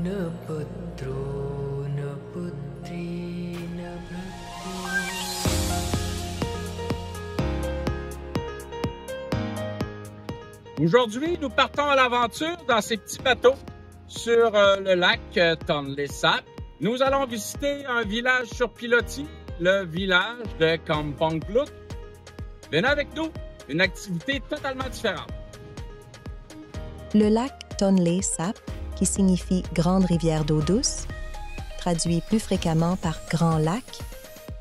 न पुत्रो न पुत्री न Aujourd'hui, nous partons à l'aventure dans ces petits bateaux sur le lac Tonlé Sap. Nous allons visiter un village sur pilotis, le village de Kampong Glut. Venez avec nous, une activité totalement différente. Le lac Tonlé Sap, qui signifie Grande rivière d'eau douce, traduit plus fréquemment par Grand lac,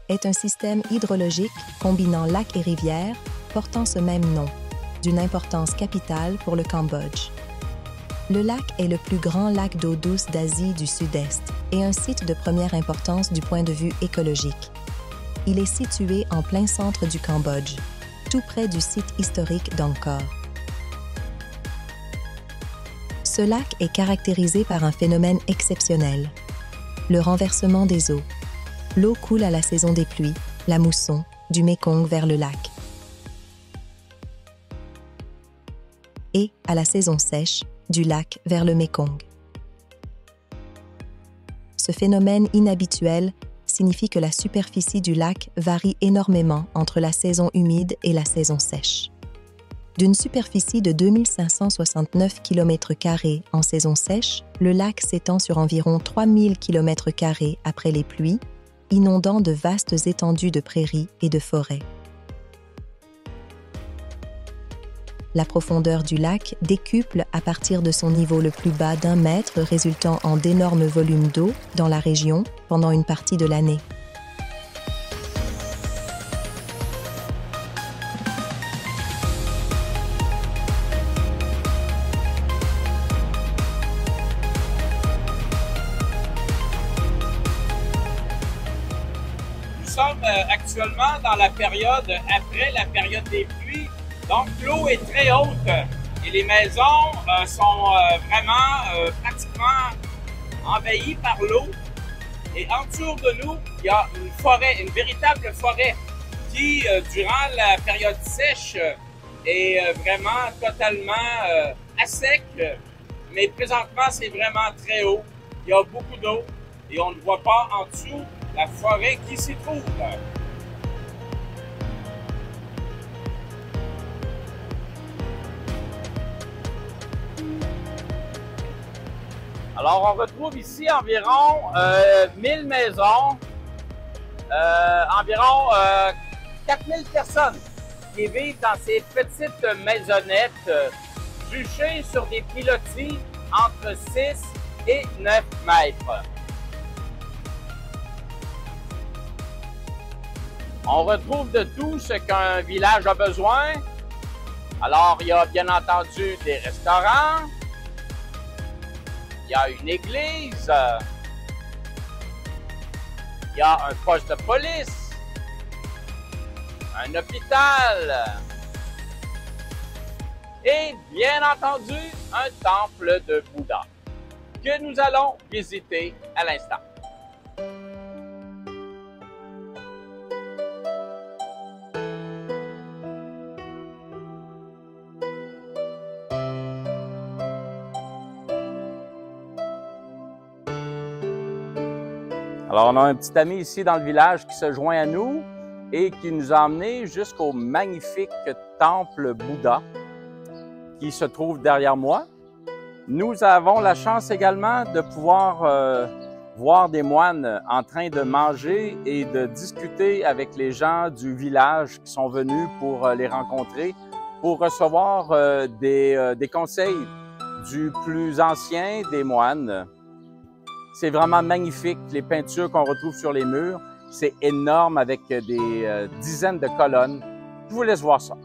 est un système hydrologique combinant lac et rivière portant ce même nom, d'une importance capitale pour le Cambodge. Le lac est le plus grand lac d'eau douce d'Asie du Sud-Est et un site de première importance du point de vue écologique. Il est situé en plein centre du Cambodge, tout près du site historique d'Angkor. Ce lac est caractérisé par un phénomène exceptionnel, le renversement des eaux. L'eau coule à la saison des pluies, la mousson, du Mékong vers le lac. Et à la saison sèche, du lac vers le Mékong. Ce phénomène inhabituel signifie que la superficie du lac varie énormément entre la saison humide et la saison sèche. D'une superficie de 2569 km² en saison sèche, le lac s'étend sur environ 3000 km² après les pluies, inondant de vastes étendues de prairies et de forêts. La profondeur du lac décuple à partir de son niveau le plus bas d'1 mètre, résultant en d'énormes volumes d'eau dans la région pendant une partie de l'année. Nous sommes actuellement dans la période après la période des pluies. Donc, l'eau est très haute et les maisons sont vraiment pratiquement envahies par l'eau. Et en dessous de nous, il y a une forêt, une véritable forêt qui, durant la période sèche, est vraiment totalement à sec. Mais présentement, c'est vraiment très haut. Il y a beaucoup d'eau et on ne voit pas en dessous la forêt qui s'y trouve. Alors, on retrouve ici environ 1000 maisons, environ 4000 personnes qui vivent dans ces petites maisonnettes juchées sur des pilotis entre 6 et 9 mètres. On retrouve de tout ce qu'un village a besoin. Alors, il y a bien entendu des restaurants. Il y a une église, il y a un poste de police, un hôpital et bien entendu un temple de Bouddha que nous allons visiter à l'instant. Alors, on a un petit ami ici dans le village qui se joint à nous et qui nous a emmenés jusqu'au magnifique temple Bouddha qui se trouve derrière moi. Nous avons la chance également de pouvoir voir des moines en train de manger et de discuter avec les gens du village qui sont venus pour les rencontrer, pour recevoir des conseils du plus ancien des moines. C'est vraiment magnifique, les peintures qu'on retrouve sur les murs. C'est énorme avec des dizaines de colonnes. Je vous laisse voir ça.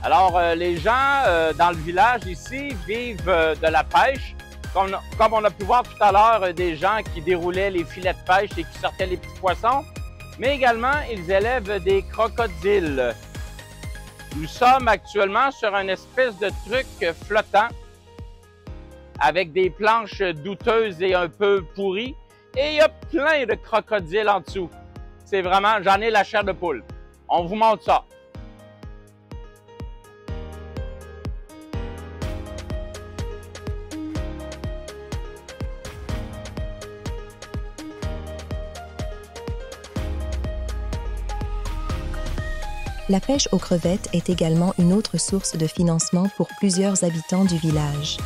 Alors, les gens dans le village ici vivent de la pêche. Comme on a pu voir tout à l'heure, des gens qui déroulaient les filets de pêche et qui sortaient les petits poissons, mais également, ils élèvent des crocodiles. Nous sommes actuellement sur une espèce de truc flottant avec des planches douteuses et un peu pourries, et il y a plein de crocodiles en dessous. C'est vraiment, j'en ai la chair de poule. On vous montre ça. La pêche aux crevettes est également une autre source de financement pour plusieurs habitants du village.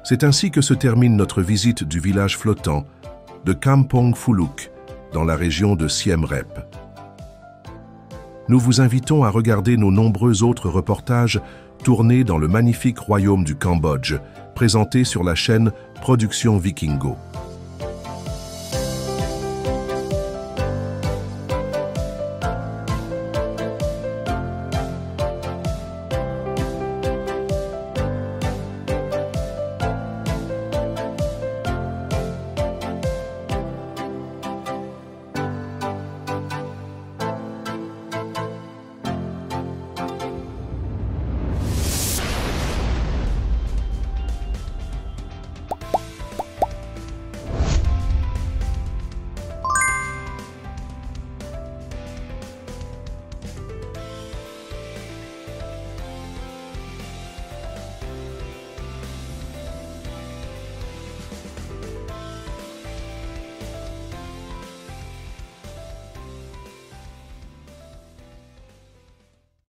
C'est ainsi que se termine notre visite du village flottant de Kampong Phuluk, dans la région de Siem Reap. Nous vous invitons à regarder nos nombreux autres reportages tournés dans le magnifique royaume du Cambodge, présentés sur la chaîne Production Vikingo.